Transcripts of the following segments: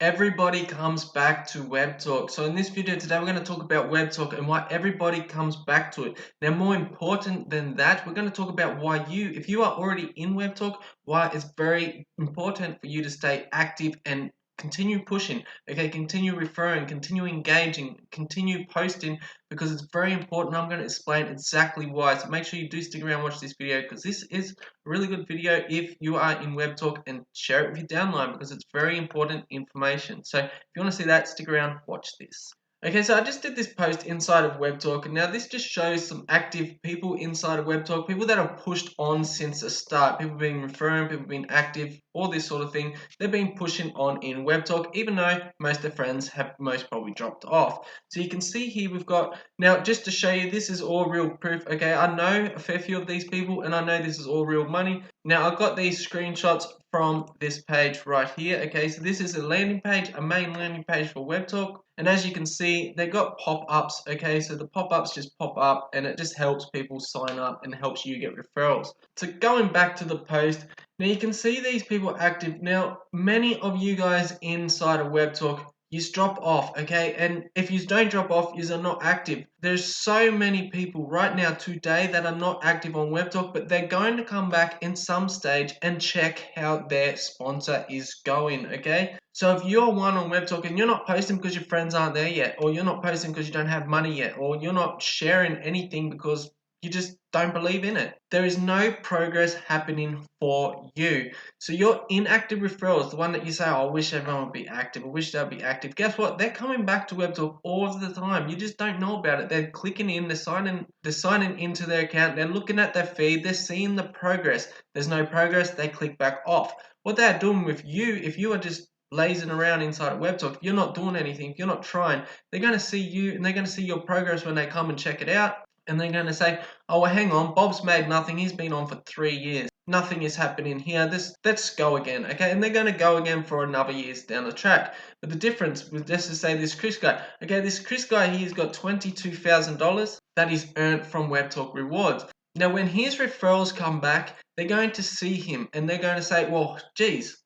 Everybody comes back to Webtalk. So in this video today, we're going to talk about Webtalk and why everybody comes back to it. Now, more important than that, we're going to talk about why if you are already in Webtalk, why it's very important for you to stay active and continue pushing, okay, continue referring, continue engaging, continue posting, because it's very important. I'm going to explain exactly why. So make sure you do stick around and watch this video, because this is a really good video if you are in Webtalk, and share it with your downline because it's very important information. So if you want to see that, stick around, watch this. Okay, so I just did this post inside of Webtalk, and now this just shows some active people inside of Webtalk, people that have pushed on since the start, people being referring, people being active, all this sort of thing. They've been pushing on in Webtalk, even though most of their friends have most probably dropped off. So you can see here we've got, now just to show you, this is all real proof, okay? I know a fair few of these people, and I know this is all real money. Now I've got these screenshots from this page right here, okay? So this is a landing page, a main landing page for Webtalk. And as you can see, they got pop-ups, okay? So the pop-ups just pop up and it just helps people sign up and helps you get referrals. So going back to the post, now you can see these people active. Now, many of you guys inside of Webtalk, you drop off, okay? And if you don't drop off, you are not active. There's so many people right now today that are not active on Webtalk, but they're going to come back in some stage and check how their sponsor is going, okay? So if you're one on Webtalk and you're not posting because your friends aren't there yet, or you're not posting because you don't have money yet, or you're not sharing anything because you just don't believe in it, there is no progress happening for you. So your inactive referrals, the one that you say, oh, I wish everyone would be active, I wish they'd be active, guess what? They're coming back to Webtalk all of the time. You just don't know about it. They're clicking in, they're signing into their account, they're looking at their feed, they're seeing the progress. There's no progress, they click back off. What they're doing with you, if you are just lazing around inside of Webtalk, if you're not doing anything, if you're not trying, they're going to see you and they're going to see your progress when they come and check it out. And they're going to say, oh, well, hang on, Bob's made nothing. He's been on for 3 years. Nothing is happening here. Let's go again, okay? And they're going to go again for another years down the track. But the difference with, let's just say this Chris guy, okay, this Chris guy, he's got $22,000 that he's earned from Webtalk rewards. Now, when his referrals come back, they're going to see him and they're going to say, well, geez,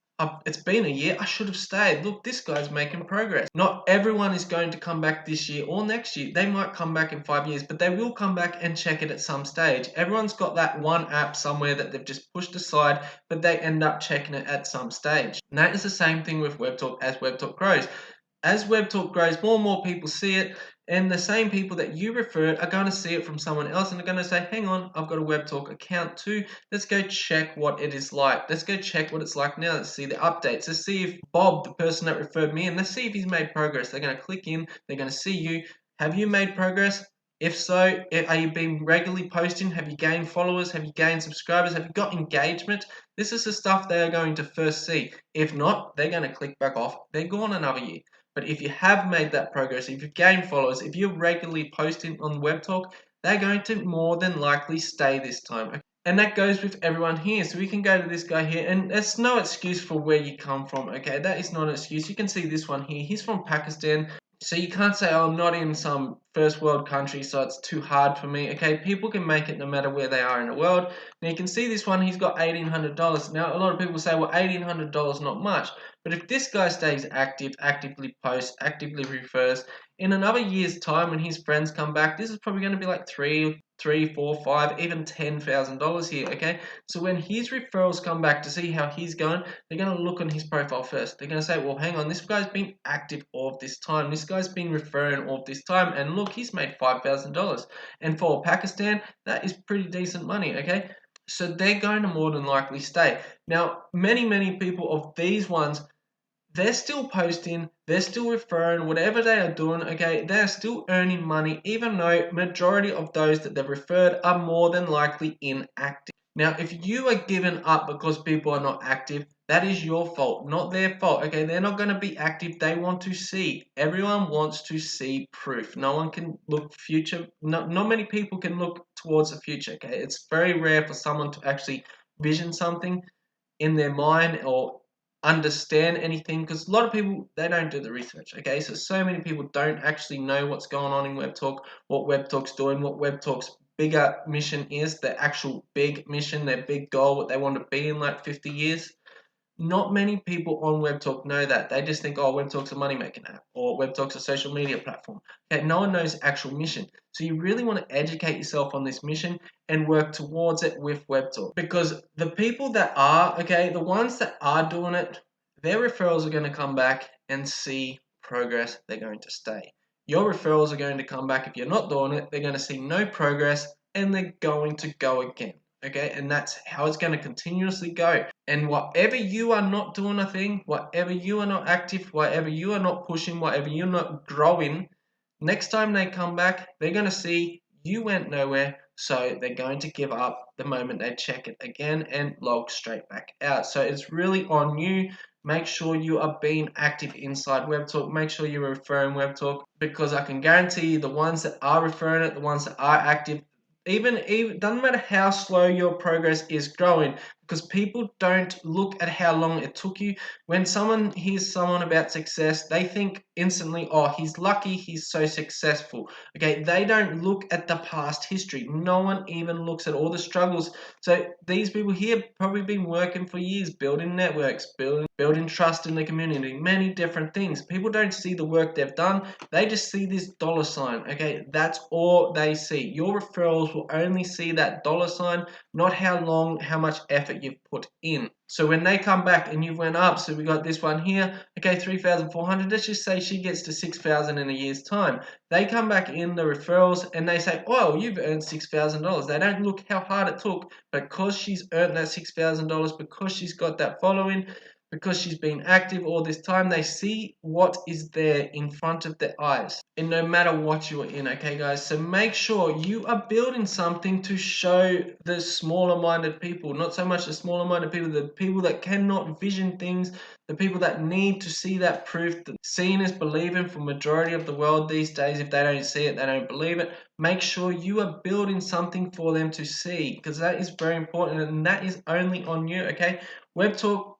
it's been a year, I should have stayed. Look, this guy's making progress. Not everyone is going to come back this year or next year. They might come back in 5 years, but they will come back and check it at some stage. Everyone's got that one app somewhere that they've just pushed aside, but they end up checking it at some stage. And that is the same thing with Webtalk as Webtalk grows. As Webtalk grows, more and more people see it, and the same people that you referred are going to see it from someone else, and they're going to say, hang on, I've got a Webtalk account too. Let's go check what it is like. Let's go check what it's like now. Let's see the updates. Let's see if Bob, the person that referred me in, let's see if he's made progress. They're going to click in. They're going to see you. Have you made progress? If so, are you been regularly posting? Have you gained followers? Have you gained subscribers? Have you got engagement? This is the stuff they are going to first see. If not, they're going to click back off. They're gone another year. But if you have made that progress, if you've gained followers, if you're regularly posting on Webtalk, they're going to more than likely stay this time. And that goes with everyone here. So we can go to this guy here, and that's no excuse for where you come from, okay? That is not an excuse. You can see this one here. He's from Pakistan. So you can't say, oh, I'm not in some first world country, so it's too hard for me. Okay, people can make it no matter where they are in the world. Now you can see this one, he's got $1,800. Now a lot of people say, well, $1,800 not much. But if this guy stays active, actively posts, actively refers, in another year's time when his friends come back, this is probably going to be like three, four, five, even $10,000 here, okay? So when his referrals come back to see how he's going, they're going to look on his profile first. They're going to say, well, hang on, this guy's been active all of this time. This guy's been referring all of this time, and look, he's made $5,000. And for Pakistan, that is pretty decent money, okay? So they're going to more than likely stay. Now, many people of these ones, they're still posting, they're still referring, whatever they are doing, okay, they're still earning money, even though majority of those that they've referred are more than likely inactive. Now, if you are giving up because people are not active, that is your fault, not their fault, okay? They're not going to be active. They want to see. Everyone wants to see proof. No one can look future. Not many people can look towards the future, okay? It's very rare for someone to actually vision something in their mind or understand anything, because a lot of people, they don't do the research, okay? So many people don't actually know what's going on in Webtalk, what Webtalk's doing, what Webtalk's bigger mission is, their actual big mission, their big goal, what they want to be in like 50 years. Not many people on Webtalk know that. They just think, oh, Webtalk's a money-making app or Webtalk's a social media platform. Okay, no one knows the actual mission. So you really want to educate yourself on this mission and work towards it with Webtalk. Because the people that are, okay, the ones that are doing it, their referrals are going to come back and see progress. They're going to stay. Your referrals are going to come back. If you're not doing it, they're going to see no progress and they're going to go again. Okay, and that's how it's going to continuously go. And whatever you are not doing a thing, whatever you are not active, whatever you are not pushing, whatever you're not growing, next time they come back, they're going to see you went nowhere, so they're going to give up the moment they check it again and log straight back out. So it's really on you. Make sure you are being active inside Webtalk. Make sure you're referring Webtalk, because I can guarantee you the ones that are referring it, the ones that are active, even doesn't matter how slow your progress is growing, because people don't look at how long it took you. When someone hears someone about success, they think instantly, oh, he's lucky, he's so successful. Okay, they don't look at the past history. No one even looks at all the struggles. So these people here probably been working for years, building networks, building trust in the community, many different things. People don't see the work they've done. They just see this dollar sign. Okay, that's all they see. Your referrals will only see that dollar sign, not how long, how much effort you've put in. So when they come back and you've went up, so we got this one here, okay, 3,400, let's just say she gets to 6,000 in a year's time. They come back in the referrals and they say, oh, you've earned $6,000. They don't look how hard it took, but because she's earned that $6,000, because she's got that following, because she's been active all this time, they see what is there in front of their eyes. And no matter what you're in, okay guys, so make sure you are building something to show the smaller minded people, not so much the smaller minded people, the people that cannot vision things, the people that need to see that proof. That seeing is believing for majority of the world these days. If they don't see it, they don't believe it. Make sure you are building something for them to see, because that is very important, and that is only on you. Okay, Webtalk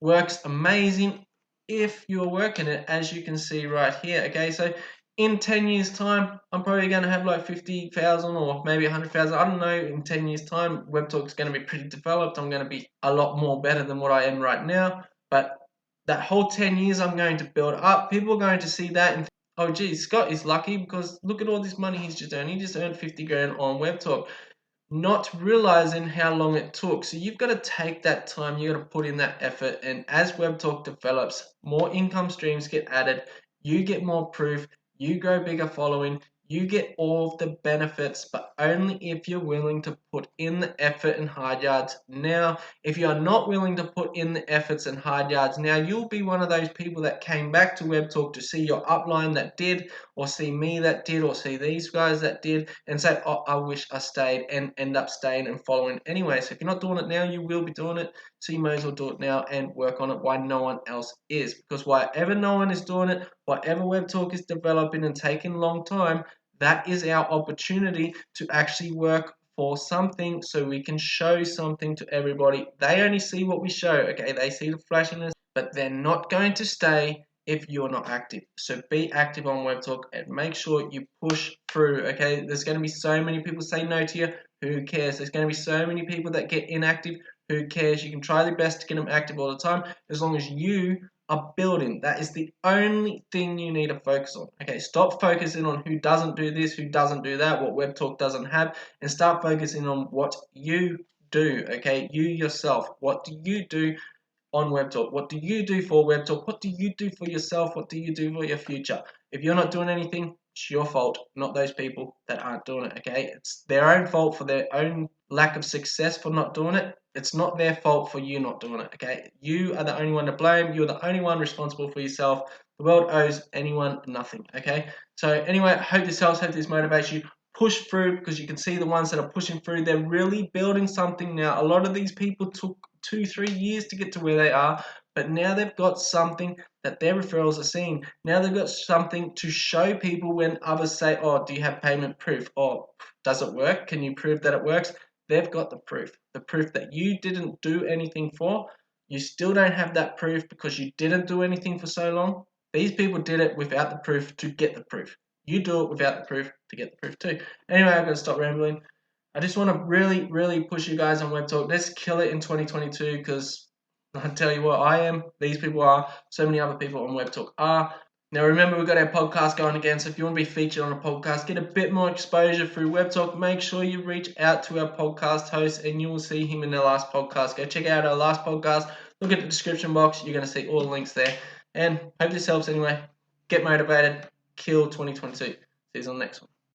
works amazing if you're working it, as you can see right here. Okay, so in 10 years time, I'm probably going to have like 50,000 or maybe 100,000. I don't know. In 10 years time, Webtalk is going to be pretty developed. I'm going to be a lot more better than what I am right now. But that whole 10 years, I'm going to build up. People are going to see that and think, oh geez, Scott is lucky because look at all this money he's just earned. He just earned 50 grand on Webtalk, not realizing how long it took. So you've got to take that time, you got to put in that effort, and as Webtalk develops, more income streams get added, you get more proof, you grow bigger following, you get all of the benefits, but only if you're willing to put in the effort and hard yards now. If you are not willing to put in the efforts and hard yards now, you'll be one of those people that came back to Webtalk to see your upline that did, or see me that did, or see these guys that did, and say, oh, I wish I stayed, and end up staying and following anyway. So if you're not doing it now, you will be doing it. So you may as well do it now and work on it while no one else is. Because whatever no one is doing it, whatever Webtalk is developing and taking a long time, that is our opportunity to actually work for something, so we can show something to everybody. They only see what we show, okay? They see the flashiness, but they're not going to stay if you're not active. So be active on Webtalk and make sure you push through, okay? There's going to be so many people say no to you. Who cares? There's going to be so many people that get inactive. Who cares? You can try your best to get them active all the time, as long as you are building. That is the only thing you need to focus on. Okay, stop focusing on who doesn't do this, who doesn't do that, what Webtalk doesn't have, and start focusing on what you do. Okay, you yourself. What do you do on Webtalk? What do you do for Webtalk? What do you do for yourself? What do you do for your future? If you're not doing anything, it's your fault, not those people that aren't doing it, okay? It's their own fault for their own lack of success for not doing it. It's not their fault for you not doing it, okay? You are the only one to blame. You're the only one responsible for yourself. The world owes anyone nothing, okay? So anyway, I hope this helps, hope this motivates you. Push through, because you can see the ones that are pushing through, they're really building something now. A lot of these people took 2-3 years to get to where they are, but now they've got something that their referrals are seeing. Now they've got something to show people when others say, oh, do you have payment proof? Or does it work? Can you prove that it works? They've got the proof that you didn't do anything for. You still don't have that proof because you didn't do anything for so long. These people did it without the proof to get the proof. You do it without the proof to get the proof too. Anyway, I'm going to stop rambling. I just want to really push you guys on Webtalk. Let's kill it in 2022, because I tell you what, I am. These people are. So many other people on Webtalk are. Now remember, we've got our podcast going again, so if you want to be featured on a podcast, get a bit more exposure through Webtalk, make sure you reach out to our podcast host and you will see him in the last podcast. Go check out our last podcast, look at the description box, you're going to see all the links there. And hope this helps anyway. Get motivated, kill 2022. See you on the next one.